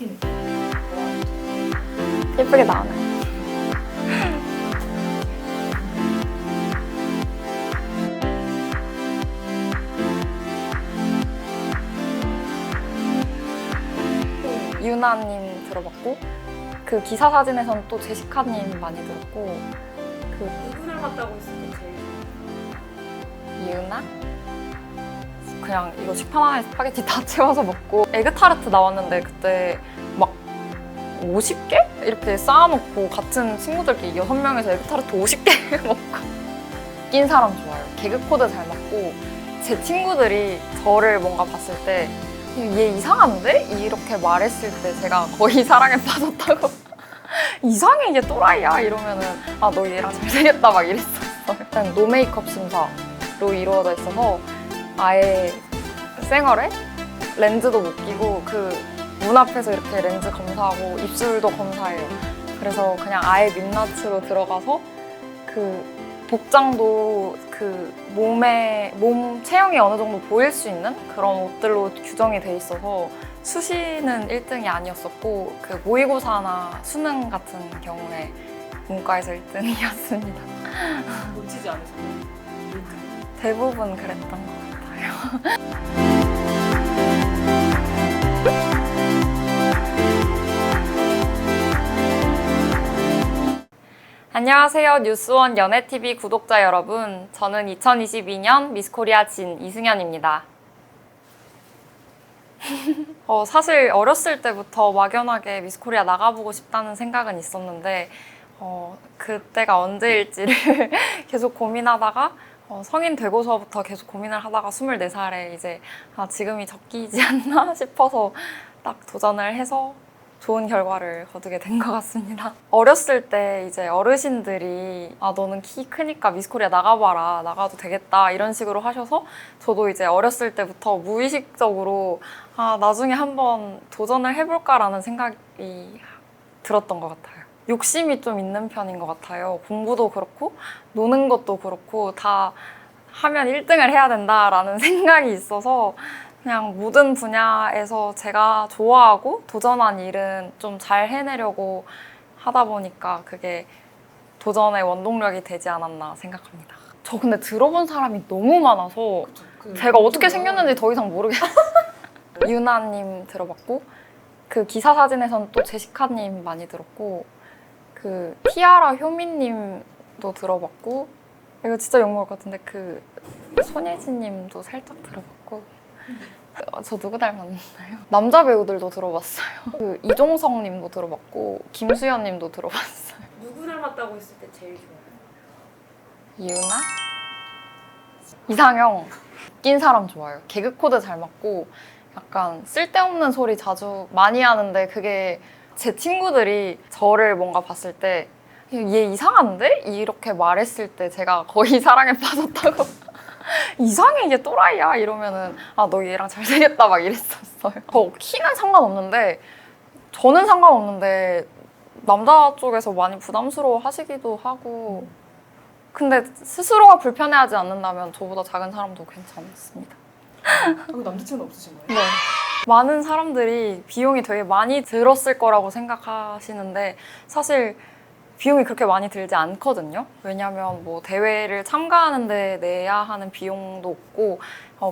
스킨 예쁘게 나오네. 유나님 들어봤고, 그 기사 사진에서는 또 제시카님 많이 들었고, 누구 닮았다고 했을 때 제일 유나? 그냥 이거 식판 안에 스파게티 다 채워서 먹고, 에그타르트 나왔는데 그때 막 50개? 이렇게 쌓아놓고 같은 친구들끼리 6명에서 에그타르트 50개 먹고. 웃긴 사람 좋아요. 개그 코드 잘 맞고, 제 친구들이 저를 뭔가 봤을 때 얘 이상한데? 이렇게 말했을 때 제가 거의 사랑에 빠졌다고. 이상해, 얘 또라이야 이러면은 아, 너 얘랑 잘 되겠다 막 이랬었어요. 일단 노 메이크업 심사로 이루어져 있어서 아예 쌩얼에 렌즈도 못 끼고 그 문 앞에서 이렇게 렌즈 검사하고 입술도 검사해요. 그래서 그냥 아예 민낯으로 들어가서 그 복장도 그 몸 체형이 어느 정도 보일 수 있는 그런 옷들로 규정이 돼 있어서 수시는 1등이 아니었었고, 그 모의고사나 수능 같은 경우에 문과에서 1등이었습니다. 놓치지 않으셨나요? 대부분 그랬던 것 같아요. 안녕하세요. 뉴스원 연애TV 구독자 여러분. 저는 2022년 미스코리아 진 이승현입니다. 사실 어렸을 때부터 막연하게 미스코리아 나가보고 싶다는 생각은 있었는데 그때가 언제일지를 계속 고민하다가 성인 되고서부터 계속 고민을 하다가 24살에 이제 지금이 적기이지 않나 싶어서 딱 도전을 해서 좋은 결과를 거두게 된 것 같습니다. 어렸을 때 이제 어르신들이 너는 키 크니까 미스코리아 나가봐라, 나가도 되겠다 이런 식으로 하셔서 저도 이제 어렸을 때부터 무의식적으로 나중에 한번 도전을 해볼까라는 생각이 들었던 것 같아요. 욕심이 좀 있는 편인 것 같아요. 공부도 그렇고 노는 것도 그렇고 다 하면 1등을 해야 된다라는 생각이 있어서 그냥 모든 분야에서 제가 좋아하고 도전한 일은 좀 잘 해내려고 하다 보니까 그게 도전의 원동력이 되지 않았나 생각합니다. 저 근데 들어본 사람이 너무 많아서 제가 어떻게 생겼는지 더 이상 모르겠어요. 유나님 들어봤고, 그 기사 사진에서는 또 제시카님 많이 들었고, 그 티아라 효민님도 들어봤고, 이거 진짜 욕먹을 것 같은데 그 손예진님도 살짝 들어봤고. 저 누구 닮았나요? 남자 배우들도 들어봤어요. 그 이종석님도 들어봤고 김수현님도 들어봤어요. 누구 닮았다고 했을 때 제일 좋아요? 유나? 이상형. 웃긴 사람 좋아요. 개그 코드 잘 맞고 약간 쓸데없는 소리 자주 많이 하는데, 그게 제 친구들이 저를 뭔가 봤을 때 얘 이상한데? 이렇게 말했을 때 제가 거의 사랑에 빠졌다고. 이상해, 얘 또라이야 이러면은 너 얘랑 잘 되겠다 막 이랬었어요. 저 키는 상관없는데, 저는 상관없는데 남자 쪽에서 많이 부담스러워 하시기도 하고, 근데 스스로가 불편해하지 않는다면 저보다 작은 사람도 괜찮습니다. 남자친구는 없으신 거예요? 네. 많은 사람들이 비용이 되게 많이 들었을 거라고 생각하시는데 사실 비용이 그렇게 많이 들지 않거든요. 왜냐하면 뭐 대회를 참가하는데 내야 하는 비용도 없고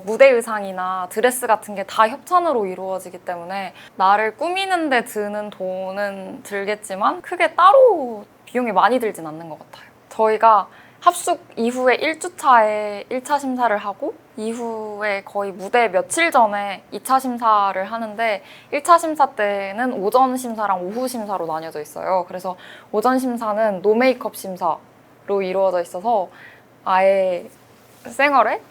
무대 의상이나 드레스 같은 게 다 협찬으로 이루어지기 때문에 나를 꾸미는 데 드는 돈은 들겠지만 크게 따로 비용이 많이 들진 않는 것 같아요. 저희가 합숙 이후에 1주차에 1차 심사를 하고 이후에 거의 무대 며칠 전에 2차 심사를 하는데, 1차 심사 때는 오전 심사랑 오후 심사로 나뉘어져 있어요. 그래서 오전 심사는 노 메이크업 심사로 이루어져 있어서 아예 쌩얼에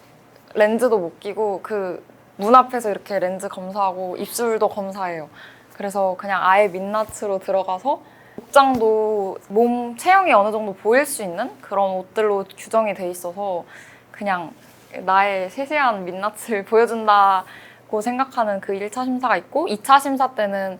렌즈도 못 끼고 그 문 앞에서 이렇게 렌즈 검사하고 입술도 검사해요. 그래서 그냥 아예 민낯으로 들어가서 복장도 몸 체형이 어느 정도 보일 수 있는 그런 옷들로 규정이 돼 있어서 그냥 나의 세세한 민낯을 보여준다고 생각하는 그 1차 심사가 있고, 2차 심사 때는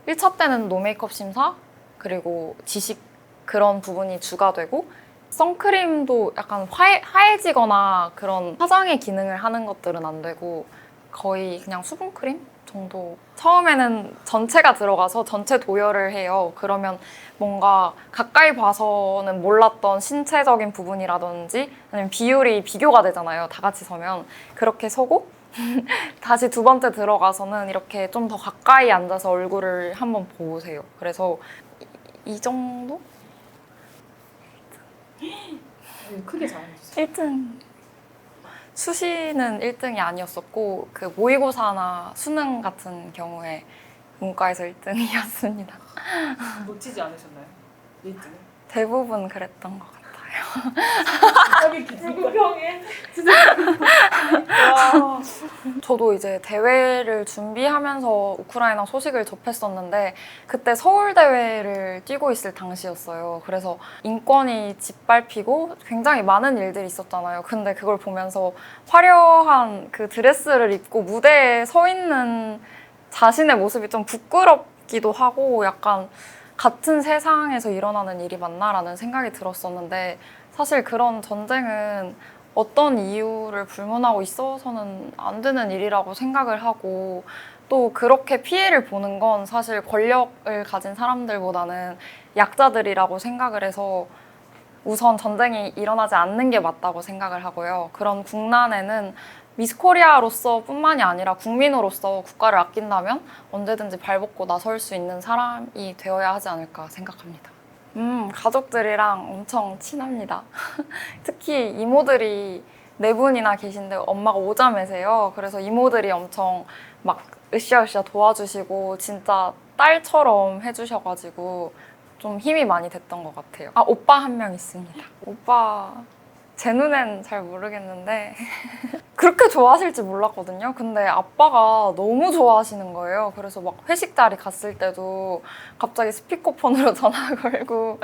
1차 때는 노 메이크업 심사, 그리고 지식 그런 부분이 주가 되고, 선크림도 약간 하얘지거나 그런 화장의 기능을 하는 것들은 안 되고 거의 그냥 수분크림? 정도. 처음에는 전체가 들어가서 전체 도열을 해요. 그러면 뭔가 가까이 봐서는 몰랐던 신체적인 부분이라든지 아니면 비율이 비교가 되잖아요. 다 같이 서면. 그렇게 서고 다시 두 번째 들어가서는 이렇게 좀 더 가까이 앉아서 얼굴을 한번 보세요. 그래서 이 정도? 크게 잘해주세요. 1등. 수시는 1등이 아니었었고 그 모의고사나 수능 같은 경우에 문과에서 1등이었습니다. 놓치지 않으셨나요? 1등을? 대부분 그랬던 것 같아요. 여기 불구경해. 진짜. 와. 저도 이제 대회를 준비하면서 우크라이나 소식을 접했었는데 그때 서울 대회를 뛰고 있을 당시였어요. 그래서 인권이 짓밟히고 굉장히 많은 일들이 있었잖아요. 근데 그걸 보면서 화려한 그 드레스를 입고 무대에 서 있는 자신의 모습이 좀 부끄럽기도 하고 약간 같은 세상에서 일어나는 일이 맞나라는 생각이 들었었는데 사실 그런 전쟁은 어떤 이유를 불문하고 있어서는 안 되는 일이라고 생각을 하고 또 그렇게 피해를 보는 건 사실 권력을 가진 사람들보다는 약자들이라고 생각을 해서 우선 전쟁이 일어나지 않는 게 맞다고 생각을 하고요. 그런 국난에는 미스코리아로서 뿐만이 아니라 국민으로서 국가를 아낀다면 언제든지 발벗고 나설 수 있는 사람이 되어야 하지 않을까 생각합니다. 가족들이랑 엄청 친합니다. 특히 이모들이 네 분이나 계신데 엄마가 오자매세요. 그래서 이모들이 엄청 막 으쌰으쌰 도와주시고 진짜 딸처럼 해주셔가지고 좀 힘이 많이 됐던 것 같아요. 아, 오빠 한 명 있습니다. 오빠 제 눈엔 잘 모르겠는데 그렇게 좋아하실지 몰랐거든요. 근데 아빠가 너무 좋아하시는 거예요. 그래서 막 회식 자리 갔을 때도 갑자기 스피커폰으로 전화 걸고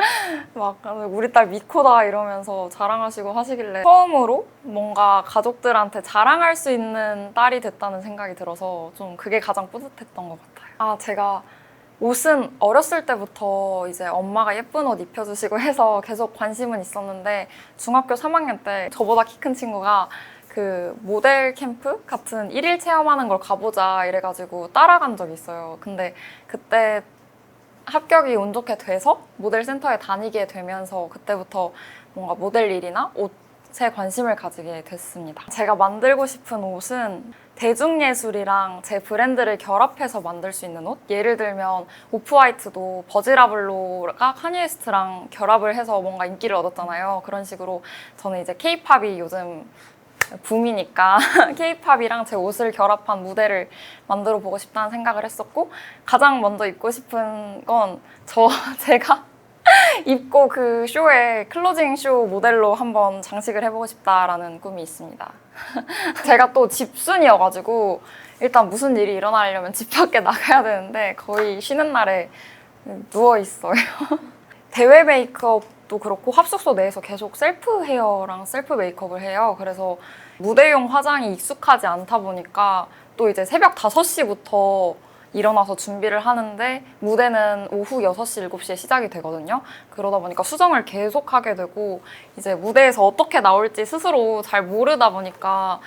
막 우리 딸 미코다 이러면서 자랑하시고 하시길래 처음으로 뭔가 가족들한테 자랑할 수 있는 딸이 됐다는 생각이 들어서 좀 그게 가장 뿌듯했던 것 같아요. 아, 제가 옷은 어렸을 때부터 이제 엄마가 예쁜 옷 입혀주시고 해서 계속 관심은 있었는데 중학교 3학년 때 저보다 키 큰 친구가 그 모델 캠프 같은 1일 체험하는 걸 가보자 이래가지고 따라간 적이 있어요. 근데 그때 합격이 운 좋게 돼서 모델 센터에 다니게 되면서 그때부터 뭔가 모델 일이나 옷에 관심을 가지게 됐습니다. 제가 만들고 싶은 옷은 대중예술이랑 제 브랜드를 결합해서 만들 수 있는 옷? 예를 들면 오프화이트도 버즈라블로가 카니에스트랑 결합을 해서 뭔가 인기를 얻었잖아요. 그런 식으로 저는 이제 케이팝이 요즘 붐이니까 케이팝이랑 제 옷을 결합한 무대를 만들어 보고 싶다는 생각을 했었고 가장 먼저 입고 싶은 건 제가 입고 그 쇼에 클로징 쇼 모델로 한번 장식을 해보고 싶다라는 꿈이 있습니다. 제가 또 집순이여가지고 일단 무슨 일이 일어나려면 집 밖에 나가야 되는데 거의 쉬는 날에 누워있어요. 대회 메이크업도 그렇고 합숙소 내에서 계속 셀프 헤어랑 셀프 메이크업을 해요. 그래서 무대용 화장이 익숙하지 않다 보니까 또 이제 새벽 5시부터 일어나서 준비를 하는데 무대는 오후 6시, 7시에 시작이 되거든요. 그러다 보니까 수정을 계속 하게 되고 이제 무대에서 어떻게 나올지 스스로 잘 모르다 보니까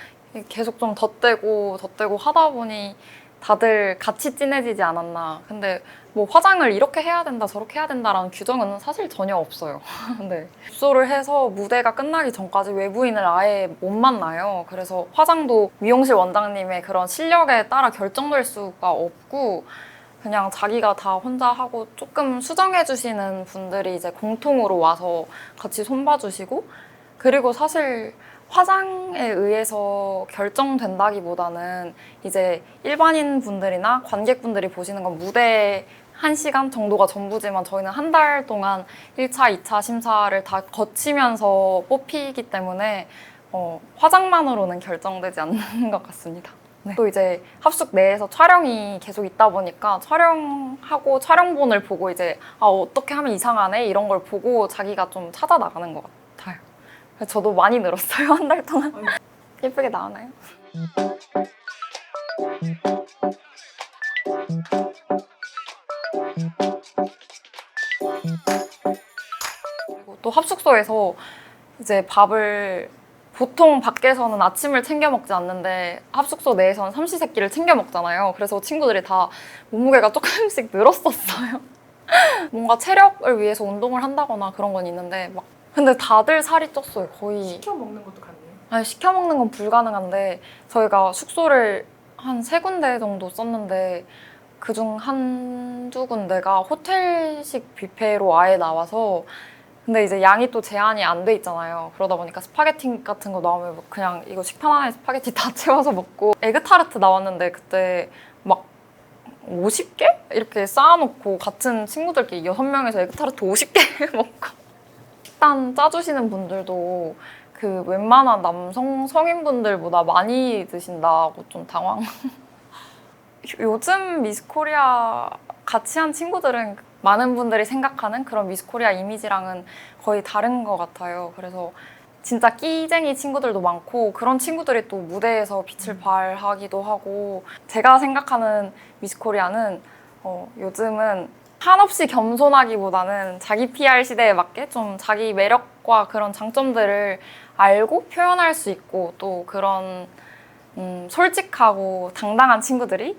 계속 좀 덧대고 하다 보니 다들 같이 진해지지 않았나. 근데 뭐 화장을 이렇게 해야 된다 저렇게 해야 된다라는 규정은 사실 전혀 없어요. 네. 입소를 해서 무대가 끝나기 전까지 외부인을 아예 못 만나요. 그래서 화장도 미용실 원장님의 그런 실력에 따라 결정될 수가 없고 그냥 자기가 다 혼자 하고 조금 수정해 주시는 분들이 이제 공통으로 와서 같이 손봐주시고 그리고 사실 화장에 의해서 결정된다기보다는 이제 일반인 분들이나 관객분들이 보시는 건 무대 1시간 정도가 전부지만 저희는 한 달 동안 1차, 2차 심사를 다 거치면서 뽑히기 때문에 화장만으로는 결정되지 않는 것 같습니다. 네. 또 이제 합숙 내에서 촬영이 계속 있다 보니까 촬영하고 촬영본을 보고 이제 어떻게 하면 이상하네 이런 걸 보고 자기가 좀 찾아 나가는 것 같아요. 그래서 저도 많이 늘었어요. 한 달 동안. 예쁘게 나오나요? 그리고 또 합숙소에서 이제 밥을 보통 밖에서는 아침을 챙겨 먹지 않는데 합숙소 내에서는 삼시세끼를 챙겨 먹잖아요. 그래서 친구들이 다 몸무게가 조금씩 늘었었어요. 뭔가 체력을 위해서 운동을 한다거나 그런 건 있는데 막 근데 다들 살이 쪘어요. 거의. 시켜 먹는 것도 가능해요? 아니, 시켜 먹는 건 불가능한데 저희가 숙소를 한 3군데 정도 썼는데 그중 한두 군데가 호텔식 뷔페로 아예 나와서 근데 이제 양이 또 제한이 안 돼 있잖아요. 그러다 보니까 스파게티 같은 거 나오면 뭐 그냥 이거 식판 하나에 스파게티 다 채워서 먹고 에그타르트 나왔는데 그때 막 50개? 이렇게 쌓아놓고 같은 친구들끼리 6명에서 에그타르트 50개 먹고 식단 짜주시는 분들도 그 웬만한 남성 성인분들보다 많이 드신다고 좀 당황. 요즘 미스코리아 같이 한 친구들은 많은 분들이 생각하는 그런 미스코리아 이미지랑은 거의 다른 것 같아요. 그래서 진짜 끼쟁이 친구들도 많고 그런 친구들이 또 무대에서 빛을 발하기도 하고 제가 생각하는 미스코리아는 요즘은 한없이 겸손하기보다는 자기 PR 시대에 맞게 좀 자기 매력과 그런 장점들을 알고 표현할 수 있고 또 그런 솔직하고 당당한 친구들이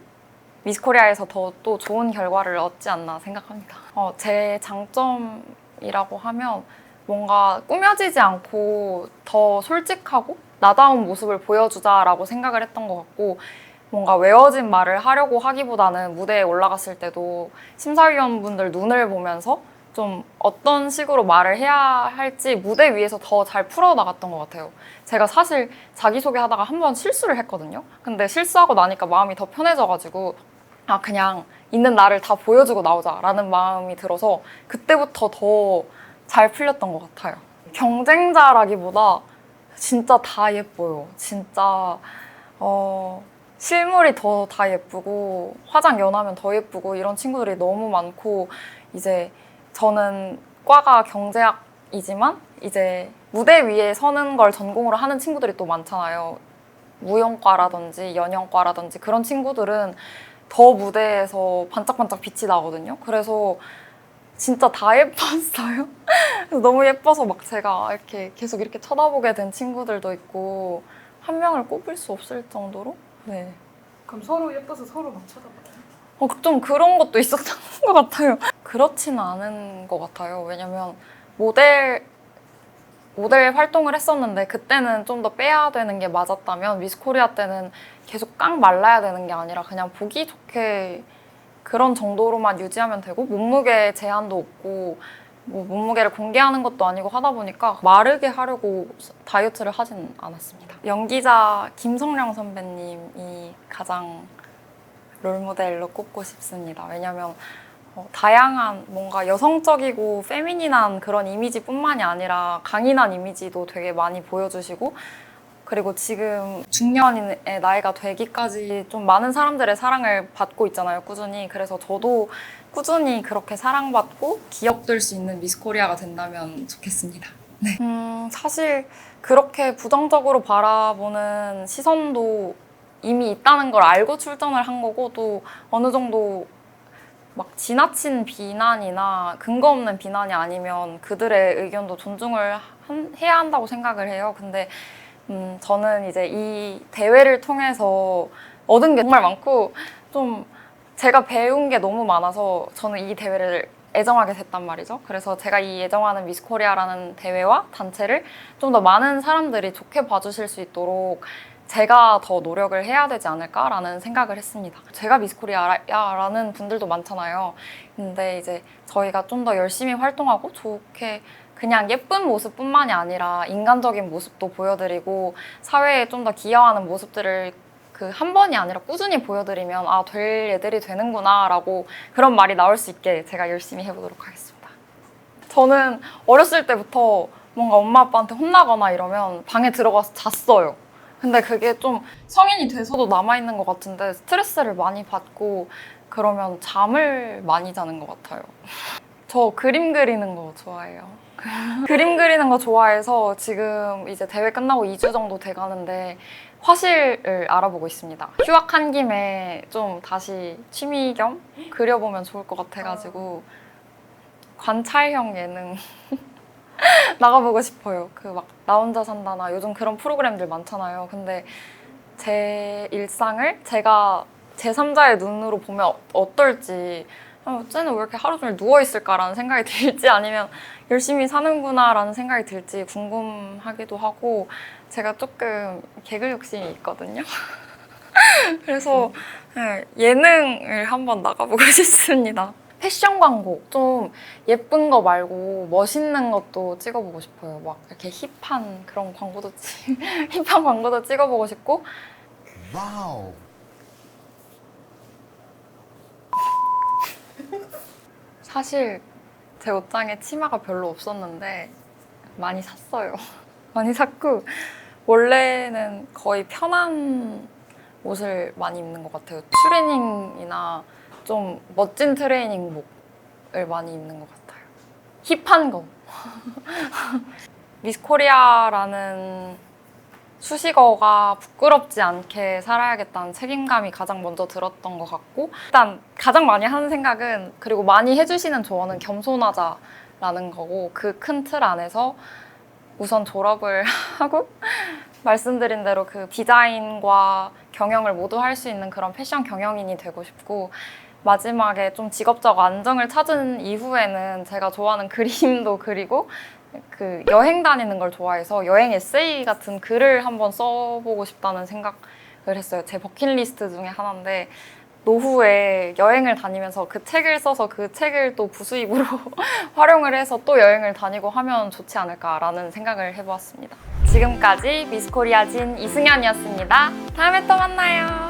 미스코리아에서 더 또 좋은 결과를 얻지 않나 생각합니다. 제 장점이라고 하면 뭔가 꾸며지지 않고 더 솔직하고 나다운 모습을 보여주자라고 생각을 했던 것 같고 뭔가 외워진 말을 하려고 하기보다는 무대에 올라갔을 때도 심사위원분들 눈을 보면서 좀 어떤 식으로 말을 해야 할지 무대 위에서 더 잘 풀어나갔던 것 같아요. 제가 사실 자기소개 하다가 한 번 실수를 했거든요. 근데 실수하고 나니까 마음이 더 편해져가지고 그냥 있는 나를 다 보여주고 나오자라는 마음이 들어서 그때부터 더 잘 풀렸던 것 같아요. 경쟁자라기보다 진짜 다 예뻐요. 진짜 실물이 더 다 예쁘고 화장 연하면 더 예쁘고 이런 친구들이 너무 많고 이제 저는 과가 경제학이지만 이제 무대 위에 서는 걸 전공으로 하는 친구들이 또 많잖아요. 무용과라든지 연영과라든지 그런 친구들은 더 무대에서 반짝반짝 빛이 나거든요. 그래서 진짜 다 예뻤어요. 그래서 너무 예뻐서 막 제가 이렇게 계속 이렇게 쳐다보게 된 친구들도 있고 한 명을 꼽을 수 없을 정도로 네. 그럼 서로 예뻐서 서로 막 쳐다봐요? 좀 그런 것도 있었던 것 같아요. 그렇지는 않은 것 같아요. 왜냐면 모델 활동을 했었는데 그때는 좀 더 빼야 되는 게 맞았다면 미스코리아 때는 계속 깡 말라야 되는 게 아니라 그냥 보기 좋게 그런 정도로만 유지하면 되고 몸무게 제한도 없고 뭐 몸무게를 공개하는 것도 아니고 하다 보니까 마르게 하려고 다이어트를 하진 않았습니다. 연기자 김성령 선배님이 가장 롤모델로 꼽고 싶습니다. 왜냐면 다양한 뭔가 여성적이고 페미닌한 그런 이미지뿐만이 아니라 강인한 이미지도 되게 많이 보여주시고 그리고 지금 중년의 나이가 되기까지 좀 많은 사람들의 사랑을 받고 있잖아요, 꾸준히. 그래서 저도 꾸준히 그렇게 사랑받고 기억될 수 있는 미스코리아가 된다면 좋겠습니다. 네. 사실 그렇게 부정적으로 바라보는 시선도 이미 있다는 걸 알고 출전을 한 거고 또 어느 정도 막 지나친 비난이나 근거 없는 비난이 아니면 그들의 의견도 존중을 해야 한다고 생각을 해요. 근데 저는 이제 이 대회를 통해서 얻은 게 정말 많고 좀 제가 배운 게 너무 많아서 저는 이 대회를 애정하게 됐단 말이죠. 그래서 제가 이 애정하는 미스코리아라는 대회와 단체를 좀 더 많은 사람들이 좋게 봐주실 수 있도록 제가 더 노력을 해야 되지 않을까라는 생각을 했습니다. 제가 미스코리아라는 분들도 많잖아요. 근데 이제 저희가 좀 더 열심히 활동하고 좋게 그냥 예쁜 모습뿐만이 아니라 인간적인 모습도 보여드리고 사회에 좀 더 기여하는 모습들을 그 한 번이 아니라 꾸준히 보여드리면 될 애들이 되는구나 라고 그런 말이 나올 수 있게 제가 열심히 해보도록 하겠습니다. 저는 어렸을 때부터 뭔가 엄마 아빠한테 혼나거나 이러면 방에 들어가서 잤어요. 근데 그게 좀 성인이 돼서도 남아있는 것 같은데 스트레스를 많이 받고 그러면 잠을 많이 자는 것 같아요. 저 그림 그리는 거 좋아해요. 그림 그리는 거 좋아해서 지금 이제 대회 끝나고 2주 정도 돼가는데 화실을 알아보고 있습니다. 휴학한 김에 좀 다시 취미 겸 그려보면 좋을 것 같아가지고 관찰형 예능 나가보고 싶어요. 그 막 나 혼자 산다나 요즘 그런 프로그램들 많잖아요. 근데 제 일상을 제가 제3자의 눈으로 보면 어떨지, 쟤는 왜 이렇게 하루 종일 누워있을까라는 생각이 들지, 아니면 열심히 사는구나라는 생각이 들지 궁금하기도 하고, 제가 조금 개그 욕심이 있거든요. 그래서 네, 예능을 한번 나가보고 싶습니다. 패션 광고, 좀 예쁜 거 말고 멋있는 것도 찍어보고 싶어요. 막 이렇게 힙한 그런 광고도 힙한 광고도 찍어보고 싶고. 와우. 사실 제 옷장에 치마가 별로 없었는데 많이 샀어요. 많이 샀고, 원래는 거의 편한 옷을 많이 입는 것 같아요. 트레이닝이나 좀 멋진 트레이닝복을 많이 입는 것 같아요. 힙한 거. 미스 코리아라는 수식어가 부끄럽지 않게 살아야겠다는 책임감이 가장 먼저 들었던 것 같고, 일단 가장 많이 하는 생각은, 그리고 많이 해주시는 조언은 겸손하자라는 거고, 그 큰 틀 안에서 우선 졸업을 하고 말씀드린 대로 그 디자인과 경영을 모두 할 수 있는 그런 패션 경영인이 되고 싶고, 마지막에 좀 직업적 안정을 찾은 이후에는 제가 좋아하는 그림도 그리고 그 여행 다니는 걸 좋아해서 여행 에세이 같은 글을 한번 써보고 싶다는 생각을 했어요. 제 버킷리스트 중에 하나인데, 노후에 여행을 다니면서 그 책을 써서 그 책을 또 부수입으로 활용을 해서 또 여행을 다니고 하면 좋지 않을까라는 생각을 해보았습니다. 지금까지 미스 코리아 진 이승현이었습니다. 다음에 또 만나요.